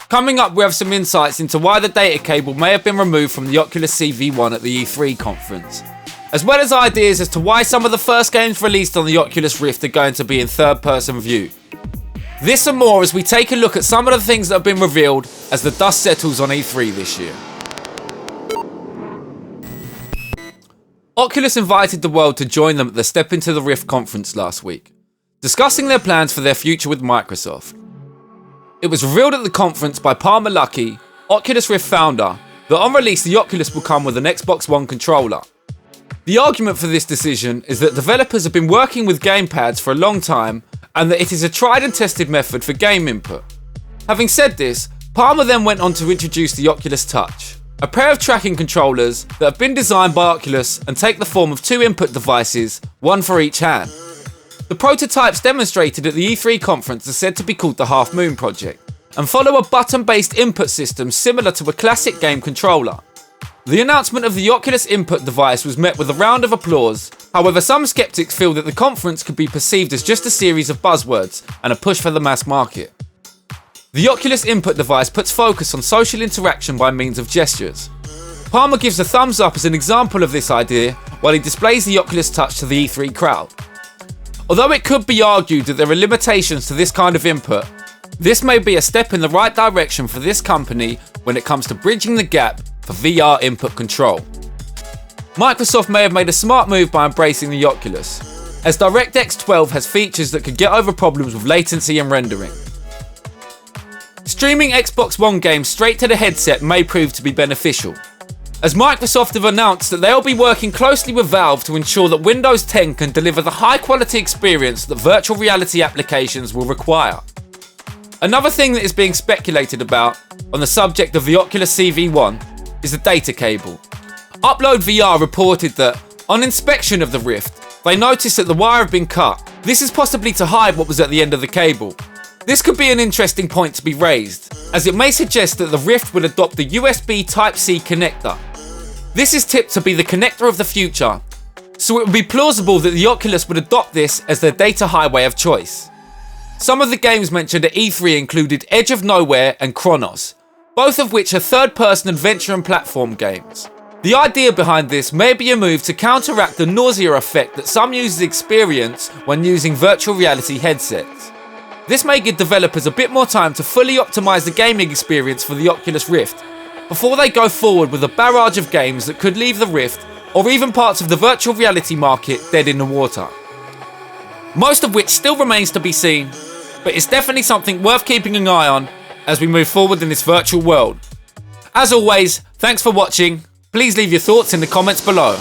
Coming up, we have some insights into why the data cable may have been removed from the Oculus CV1 at the E3 conference, as well as ideas as to why some of the first games released on the Oculus Rift are going to be in third-person view. This and more as we take a look at some of the things that have been revealed as the dust settles on E3 this year. Oculus invited the world to join them at the StepIntoTheRift conference last week, discussing their plans for their future with Microsoft. It was revealed at the conference by Palmer Luckey, Oculus Rift founder, that on release the Oculus will come with an Xbox One controller. The argument for this decision is that developers have been working with gamepads for a long time and that it is a tried and tested method for game input. Having said this, Palmer then went on to introduce the Oculus Touch, a pair of tracking controllers that have been designed by Oculus and take the form of two input devices, one for each hand. The prototypes demonstrated at the E3 conference are said to be called the Half Moon Project and follow a button-based input system similar to a classic game controller. The announcement of the Oculus input device was met with a round of applause. However, some skeptics feel that the conference could be perceived as just a series of buzzwords and a push for the mass market. The Oculus input device puts focus on social interaction by means of gestures. Palmer gives a thumbs up as an example of this idea while he displays the Oculus Touch to the E3 crowd. Although it could be argued that there are limitations to this kind of input, this may be a step in the right direction for this company when it comes to bridging the gap for VR input control. Microsoft may have made a smart move by embracing the Oculus, as DirectX 12 has features that could get over problems with latency and rendering. Streaming Xbox One games straight to the headset may prove to be beneficial, as Microsoft have announced that they'll be working closely with Valve to ensure that Windows 10 can deliver the high-quality experience that virtual reality applications will require. Another thing that is being speculated about on the subject of the Oculus CV1 is the data cable. Upload VR reported that, on inspection of the Rift, they noticed that the wire had been cut. This is possibly to hide what was at the end of the cable. This could be an interesting point to be raised, as it may suggest that the Rift will adopt the USB Type-C connector. This is tipped to be the connector of the future, so it would be plausible that the Oculus would adopt this as their data highway of choice. Some of the games mentioned at E3 included Edge of Nowhere and Chronos, both of which are third-person adventure and platform games. The idea behind this may be a move to counteract the nausea effect that some users experience when using virtual reality headsets. This may give developers a bit more time to fully optimize the gaming experience for the Oculus Rift before they go forward with a barrage of games that could leave the Rift or even parts of the virtual reality market dead in the water. Most of which still remains to be seen, but it's definitely something worth keeping an eye on as we move forward in this virtual world. As always, thanks for watching. Please leave your thoughts in the comments below.